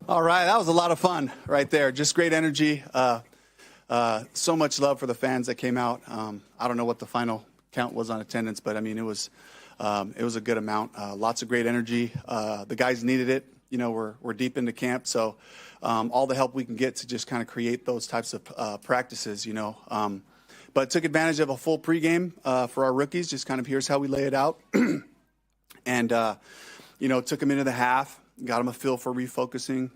All right, that was a lot of fun right there. Just great energy. So much love for the fans that came out. I don't know what the final count was on attendance, but I mean, it was a good amount. Lots of great energy. The guys needed it. You know, we're deep into camp, so all the help we can get to just kind of create those types of practices, you know. But took advantage of a full pregame for our rookies. Just kind of here's how we lay it out, and you know, took them into the half. Got them a feel for refocusing,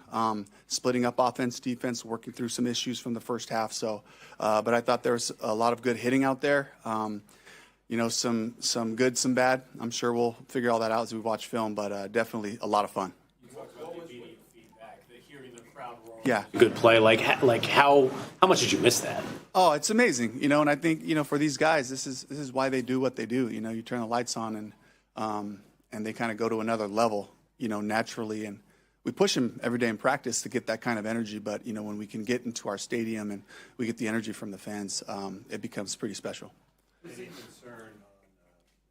splitting up offense, defense, working through some issues from the first half. So, but I thought there was a lot of good hitting out there. You know, some good, some bad. I'm sure we'll figure all that out as we watch film, but definitely a lot of fun. You talked about the immediate feedback, hearing the crowd roar. Yeah. Good play. Like how much did you miss that? Oh, it's amazing. You know, and I think, you know, for these guys, this is why they do what they do. You know, you turn the lights on and they kind of go to another level, you know, naturally. And we push them every day in practice to get that kind of energy. But, you know, when we can get into our stadium and we get the energy from the fans, it becomes pretty special. Any concern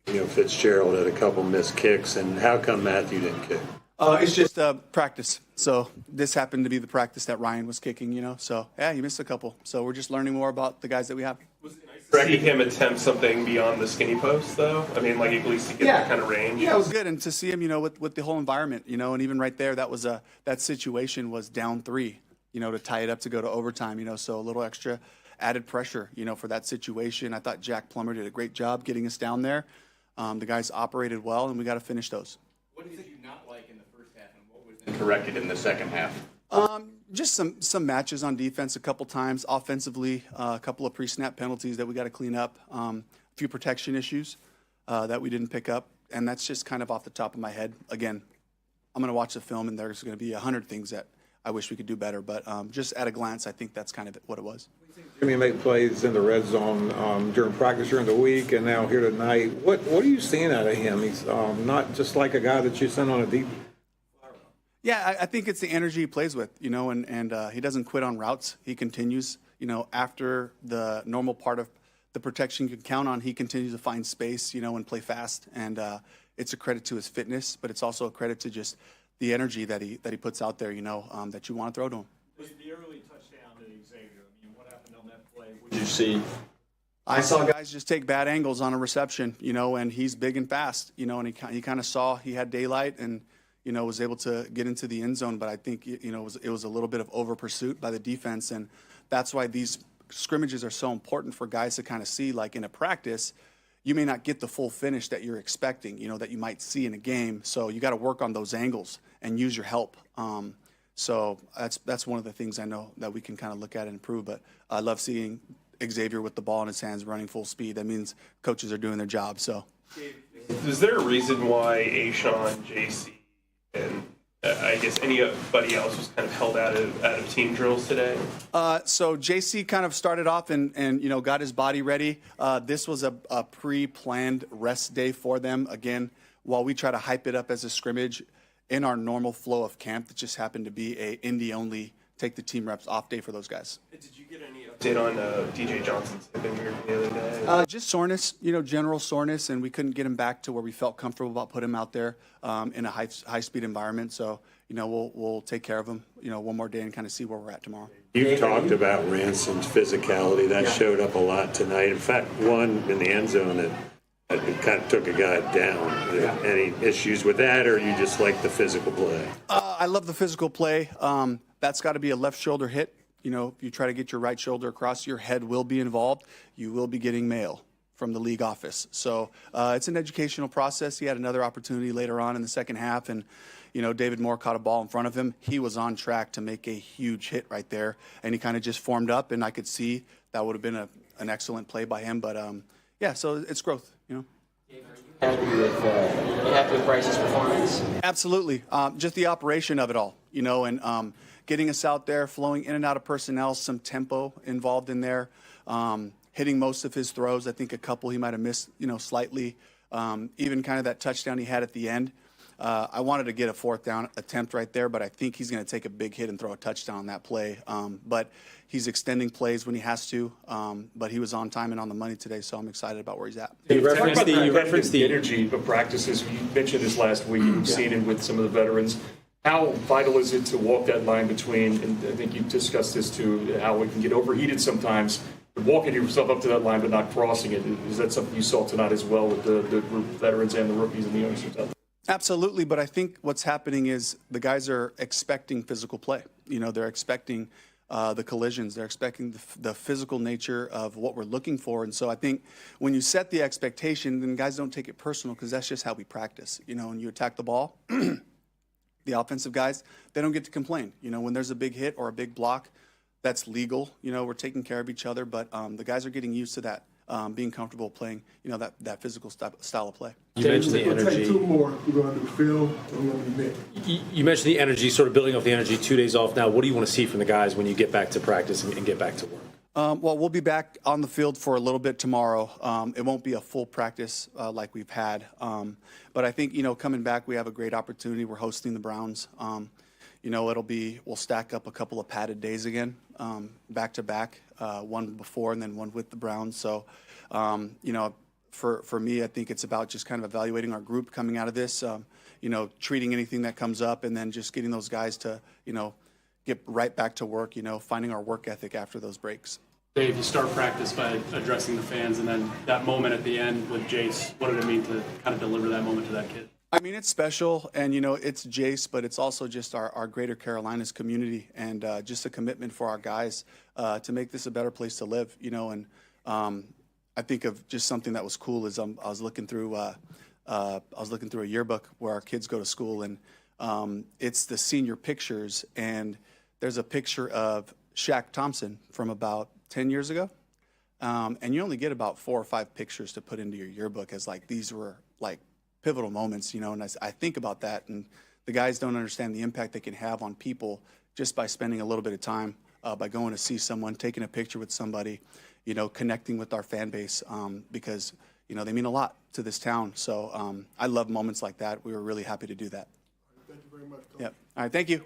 You know, Fitzgerald had a couple missed kicks, and how come Matthew didn't kick? It's just practice. So this happened to be the practice that Ryan was kicking, you know. So, yeah, he missed a couple. So we're just learning more about the guys that we have. Was it nice to see him attempt something beyond the skinny post, though? I mean, like at least to get that kind of range. Yeah, it was good, and to see him, you know, with the whole environment, you know, and even right there, that situation was down 3, you know, to tie it up to go to overtime, you know, so a little extra added pressure, you know, for that situation. I thought Jack Plummer did a great job getting us down there. The guys operated well, and we got to finish those. What did you not like in the first half, and what was corrected in the second half? Just some matches on defense a couple times. Offensively, a couple of pre-snap penalties that we got to clean up. A few protection issues that we didn't pick up, and that's just kind of off the top of my head. Again, I'm going to watch the film, and there's going to be 100 things that I wish we could do better. But just at a glance, I think that's kind of what it was. Jimmy made plays in the red zone during practice during the week, and now here tonight. What are you seeing out of him? He's not just like a guy that you send on a deep. Yeah, I think it's the energy he plays with, you know, and he doesn't quit on routes. He continues, you know, after the normal part of the protection you can count on, he continues to find space, you know, and play fast. And it's a credit to his fitness, but it's also a credit to just the energy that he puts out there, you know, that you want to throw to him. Was the early touchdown to Xavier? I mean, what happened on that play? What did you see? I saw guys just take bad angles on a reception, you know, and he's big and fast, you know, and he kind of saw he had daylight and, you know, was able to get into the end zone. But I think, you know, it was a little bit of over pursuit by the defense. And that's why these scrimmages are so important for guys to kind of see. Like in a practice, you may not get the full finish that you're expecting, you know, that you might see in a game. So you got to work on those angles and use your help. So that's one of the things I know that we can kind of look at and improve. But I love seeing Xavier with the ball in his hands running full speed. That means coaches are doing their job. So, Is there a reason why Ashawn, JC, and I guess anybody else was kind of held out of team drills today? So JC kind of started off and you know, got his body ready. This was a pre-planned rest day for them. Again, while we try to hype it up as a scrimmage, in our normal flow of camp, that just happened to be a Indy-only take the team reps off day for those guys. Did you get any update on DJ Johnson's hip injury the other day? Just soreness, you know, general soreness, and we couldn't get him back to where we felt comfortable about putting him out there in a high-speed environment. So, you know, we'll take care of him, you know, one more day and kind of see where we're at tomorrow. You've talked about Ransom's physicality. That showed up a lot tonight. In fact, one in the end zone that kind of took a guy down. Any issues with that, or you just like the physical play? I love the physical play. That's got to be a left shoulder hit. You know, if you try to get your right shoulder across, your head will be involved. You will be getting mail from the league office. So it's an educational process. He had another opportunity later on in the second half, and, you know, David Moore caught a ball in front of him. He was on track to make a huge hit right there, and he kind of just formed up, and I could see that would have been an excellent play by him. But, yeah, so it's growth, you know. Happy with Bryce's performance? Absolutely. Just the operation of it all, you know, and getting us out there, flowing in and out of personnel, some tempo involved in there, hitting most of his throws. I think a couple he might have missed, you know, slightly. Even kind of that touchdown he had at the end. I wanted to get a fourth down attempt right there, but I think he's going to take a big hit and throw a touchdown on that play. But he's extending plays when he has to. But he was on time and on the money today, so I'm excited about where he's at. You referenced the energy of practices. You mentioned this last week. You've seen it with some of the veterans. How vital is it to walk that line between, and I think you discussed this too, how it can get overheated sometimes, but walking yourself up to that line but not crossing it? Is that something you saw tonight as well with the veterans and the rookies and the youngsters out there? Absolutely, but I think what's happening is the guys are expecting physical play. They're expecting the collisions. They're expecting the physical nature of what we're looking for. And so I think when you set the expectation, then guys don't take it personal because that's just how we practice. When you attack the ball, the offensive guys, they don't get to complain. When there's a big hit or a big block, that's legal. We're taking care of each other, but the guys are getting used to that, being comfortable playing, that physical style of play. You mentioned the energy. Take 2 more. We're going to do film, and we're going to be Nick. You mentioned the energy, sort of building off the energy 2 days off now. What do you want to see from the guys when you get back to practice and get back to work? Well, we'll be back on the field for a little bit tomorrow. It won't be a full practice like we've had. But I think, coming back, we have a great opportunity. We're hosting the Browns. We'll stack up a couple of padded days again, back to back, one before and then one with the Browns. So, for me, I think it's about just kind of evaluating our group coming out of this, treating anything that comes up and then just getting those guys to, get right back to work, finding our work ethic after those breaks. Dave, you start practice by addressing the fans, and then that moment at the end with Jace, what did it mean to kind of deliver that moment to that kid? I mean, it's special, and, it's Jace, but it's also just our Greater Carolinas community and just a commitment for our guys to make this a better place to live, and I think of just something that was cool is I was looking through a yearbook where our kids go to school, and it's the senior pictures, and there's a picture of Shaq Thompson from about 10 years ago, and you only get about 4 or 5 pictures to put into your yearbook as these were pivotal moments, and I think about that, and the guys don't understand the impact they can have on people just by spending a little bit of time, by going to see someone, taking a picture with somebody, connecting with our fan base, because, they mean a lot to this town. So I love moments like that. We were really happy to do that. Thank you very much, Coach. Yep. All right, thank you.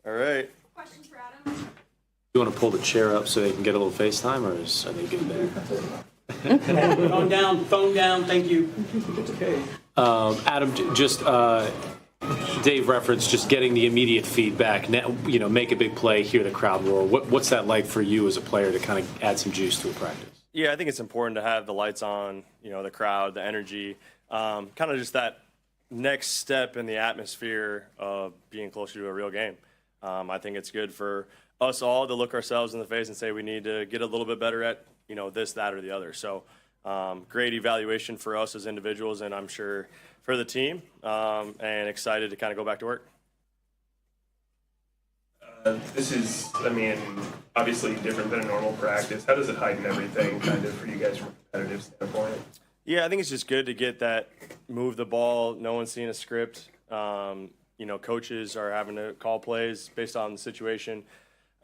All right. Questions for Adam? You want to pull the chair up so they can get a little FaceTime, or are they good there? Phone down, thank you. Okay. Adam, just Dave referenced just getting the immediate feedback. Make a big play, hear the crowd roar. What's that like for you as a player to kind of add some juice to a practice? Yeah, I think it's important to have the lights on, the crowd, the energy, kind of just that next step in the atmosphere of being closer to a real game. I think it's good for us all to look ourselves in the face and say we need to get a little bit better at, this, that, or the other. So great evaluation for us as individuals, and I'm sure for the team, and excited to kind of go back to work. This is, obviously different than a normal practice. How does it heighten everything kind of for you guys from a competitive standpoint? Yeah, I think it's just good to get that move the ball. No one's seeing a script. Coaches are having to call plays based on the situation,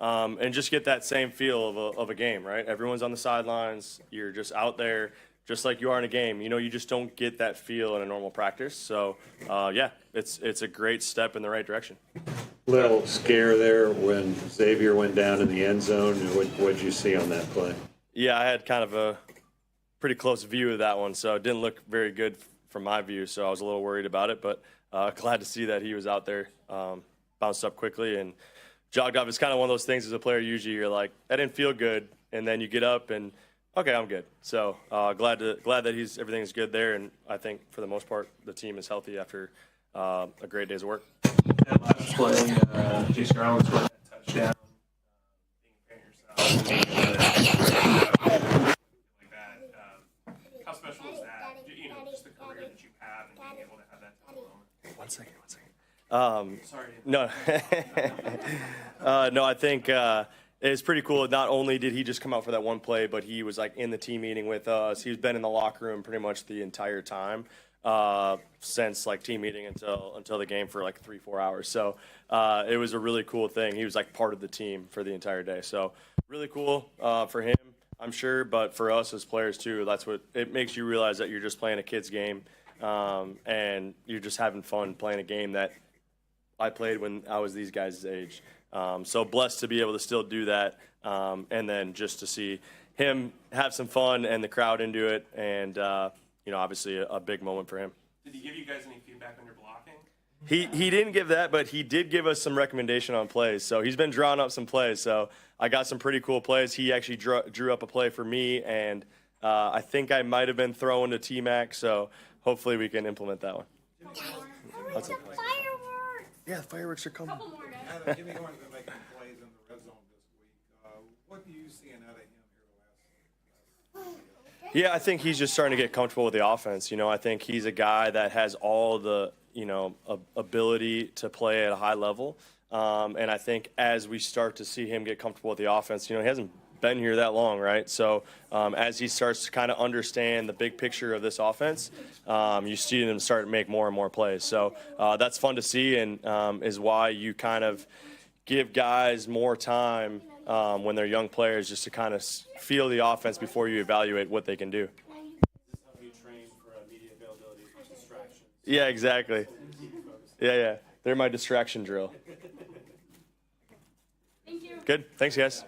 and just get that same feel of a game, right? Everyone's on the sidelines. You're just out there just like you are in a game. You just don't get that feel in a normal practice. So, it's a great step in the right direction. Little scare there when Xavier went down in the end zone. What did you see on that play? Yeah, I had kind of a pretty close view of that one, so it didn't look very good from my view, so I was a little worried about it, but glad to see that he was out there, bounced up quickly and jogged up. It's kind of one of those things as a player, usually you're like, that didn't feel good, and then you get up and, okay, I'm good. So glad that everything's good there, and I think for the most part the team is healthy after a great day's of work. That last play, Jason Garland scored that touchdown. How special is that? Just the career that you have and being able to have that type of moment. One second. Sorry. No, no, I think it's pretty cool. Not only did he just come out for that one play, but he was like in the team meeting with us. He's been in the locker room pretty much the entire time since like team meeting until the game for like 3-4 hours. So it was a really cool thing. He was like part of the team for the entire day. So really cool for him, I'm sure, but for us as players too. That's what it makes you realize, that you're just playing a kid's game, and you're just having fun playing a game that I played when I was these guys' age. So blessed to be able to still do that, and then just to see him have some fun and the crowd into it, and obviously a big moment for him. Did he give you guys any feedback on your blocking? He didn't give that, but he did give us some recommendation on plays. So he's been drawing up some plays. So I got some pretty cool plays. He actually drew up a play for me, and I think I might have been throwing to T-Mac. So hopefully we can implement that one. Fireworks! Yeah, the fireworks are coming. Couple more, guys. Adam, give me one of the making plays in the red zone this week. What do you see out of him here the last? Yeah, I think he's just starting to get comfortable with the offense. I think he's a guy that has all the, ability to play at a high level. And I think as we start to see him get comfortable with the offense, he hasn't been here that long, right? So as he starts to kind of understand the big picture of this offense, you see him start to make more and more plays. So that's fun to see, and is why you kind of give guys more time when they're young players, just to kind of feel the offense before you evaluate what they can do. You train for media availability, distractions. Yeah, exactly. Yeah. They're my distraction drill. Thank you. Good. Thanks, guys.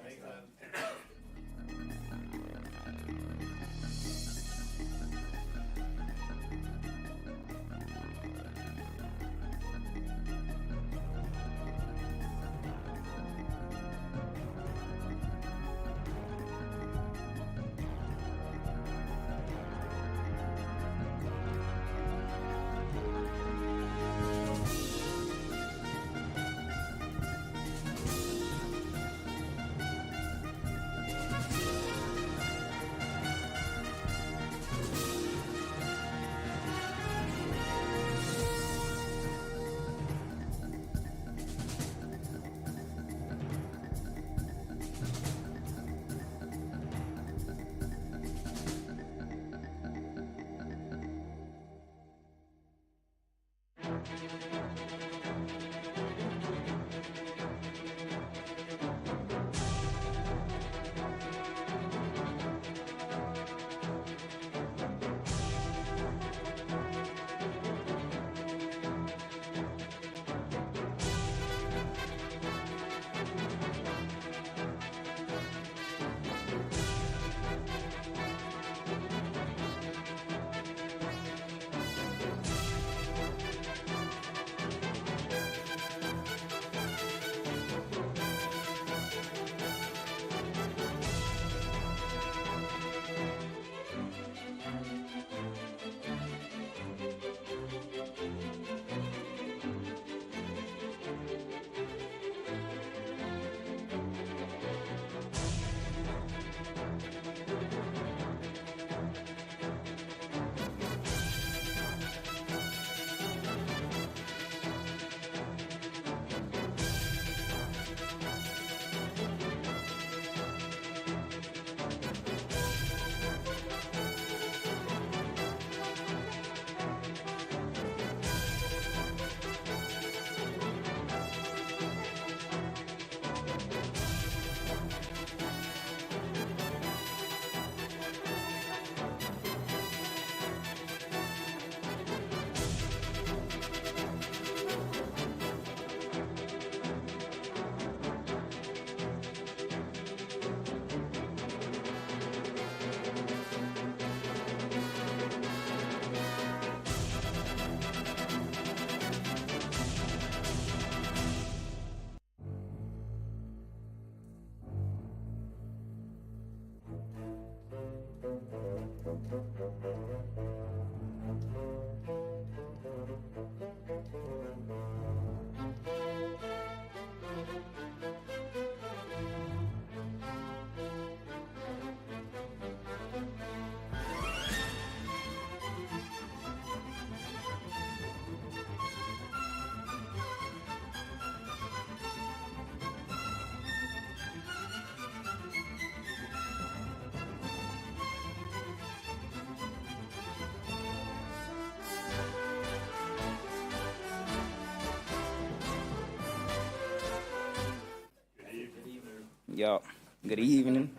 Yup. Good evening.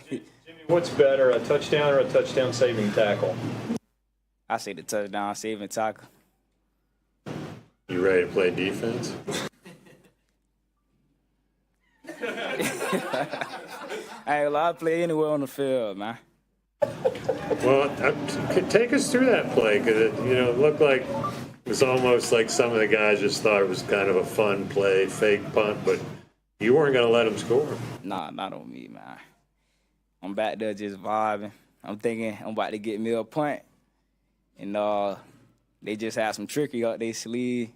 Jimmy, what's better, a touchdown or a touchdown saving tackle? I say the touchdown saving tackle. You ready to play defense? I ain't allowed to play anywhere on the field, man. Well, take us through that play because it looked like it was almost like some of the guys just thought it was kind of a fun play, fake punt, but you weren't going to let them score. Nah, not on me, man. I'm back there just vibing. I'm thinking I'm about to get me a punt, and they just had some trickery up their sleeve,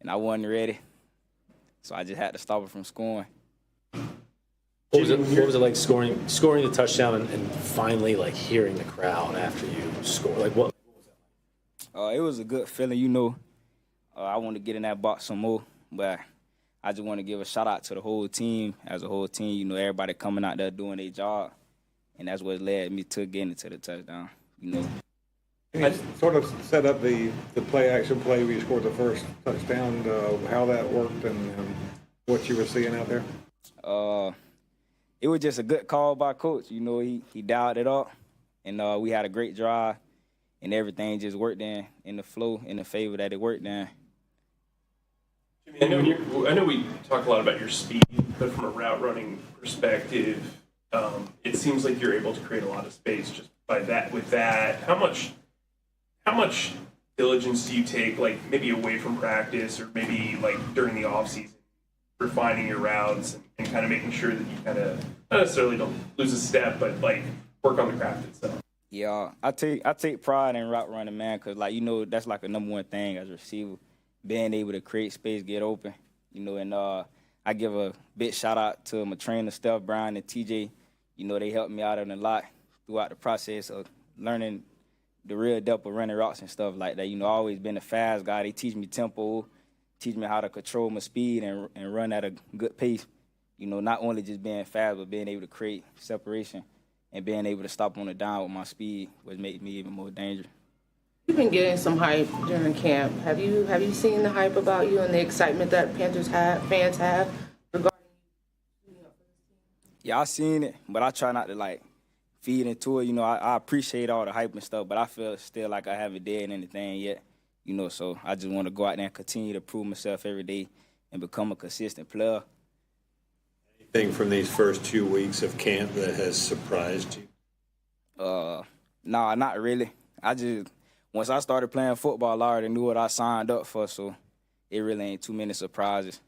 and I wasn't ready, so I just had to stop it from scoring. What was it like scoring the touchdown and finally like hearing the crowd after you score? Like what? It was a good feeling, I want to get in that box some more, but I just want to give a shout out to the whole team. As a whole team, everybody coming out there doing their job, and that's what led me to getting to the touchdown. Can you sort of set up the play-action play where you scored the first touchdown, how that worked and what you were seeing out there? It was just a good call by Coach. He dialed it up, and we had a great drive, and everything just worked in the flow, in the favor that it worked in. Jimmy, I know we talk a lot about your speed, but from a route running perspective, it seems like you're able to create a lot of space just by that. With that, how much diligence do you take, like maybe away from practice or maybe like during the off season, refining your routes and kind of making sure that you kind of not necessarily don't lose a step, but like work on the craft itself? Yeah, I take pride in route running, man, because that's like a number one thing as a receiver, being able to create space, get open, and I give a big shout out to my trainer, Steph, Brian, and TJ. They helped me out a lot throughout the process of learning the real depth of running routes and stuff like that. I always been a fast guy. They teach me tempo, teach me how to control my speed and run at a good pace. Not only just being fast, but being able to create separation and being able to stop on the down with my speed, which made me even more dangerous. You've been getting some hype during camp. Have you seen the hype about you and the excitement that Panthers fans have regarding you? Yeah, I seen it, but I try not to feed into it. I appreciate all the hype and stuff, but I feel still like I haven't did anything yet. So I just want to go out there and continue to prove myself every day and become a consistent player. Anything from these first 2 weeks of camp that has surprised you? Nah, not really. Once I started playing football, I already knew what I signed up for, so it really ain't too many surprises.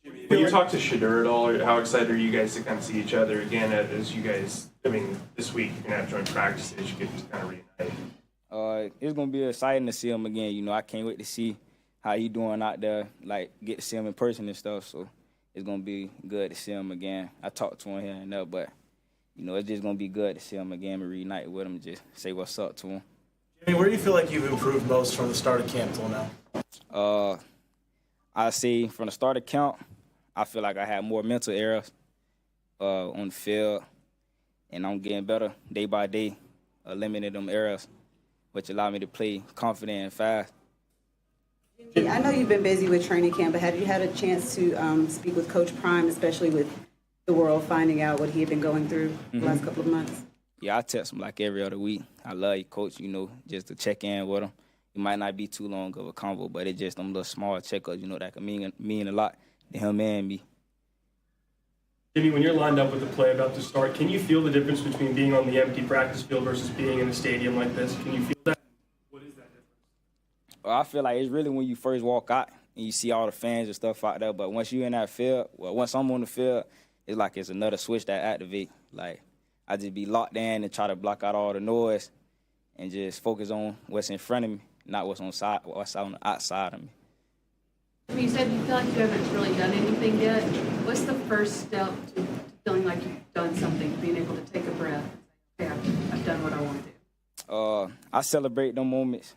Jimmy, when you talk to Shedeur at all, or how excited are you guys to kind of see each other again as you guys, this week you're going to have joint practices, you get to kind of reunite? It's going to be exciting to see him again. I can't wait to see how he doing out there, get to see him in person and stuff, so it's going to be good to see him again. I talked to him here and there, but, it's just going to be good to see him again and reunite with him and just say what's up to him. Jimmy, where do you feel like you've improved most from the start of camp till now? I see from the start of camp, I feel like I had more mental errors on the field, and I'm getting better day by day, eliminating them errors, which allow me to play confident and fast. I know you've been busy with training camp, but have you had a chance to speak with Coach Prime, especially with the world finding out what he had been going through the last couple of months? Yeah, I text him every other week. I love you, Coach, just to check in with him. It might not be too long of a convo, but it's just them little small checkups, that can mean a lot to him and me. Jimmy, when you're lined up with the play about to start, can you feel the difference between being on the empty practice field versus being in a stadium like this? Can you feel that? What is that difference? Well, I feel like it's really when you first walk out and you see all the fans and stuff out there. But once you're in that field, once I'm on the field, it's like it's another switch that activates. I just be locked in and try to block out all the noise and just focus on what's in front of me, not what's on the outside of me. You said you feel like you haven't really done anything yet. What's the first step to feeling like you've done something, being able to take a breath and say, okay, I've done what I want to do? I celebrate them moments,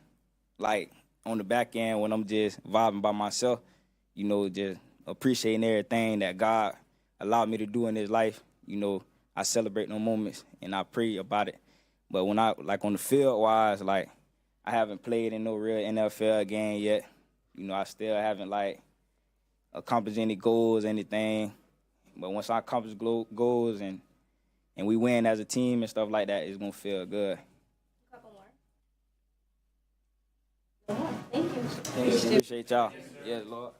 on the back end when I'm just vibing by myself, just appreciating everything that God allowed me to do in this life. I celebrate them moments and I pray about it. But when I, on the field-wise, I haven't played in no real NFL game yet. I still haven't, accomplished any goals, anything. But once I accomplish goals and we win as a team and stuff like that, it's gonna feel good. A couple more. Thank you. Appreciate y'all. Yes, Lord.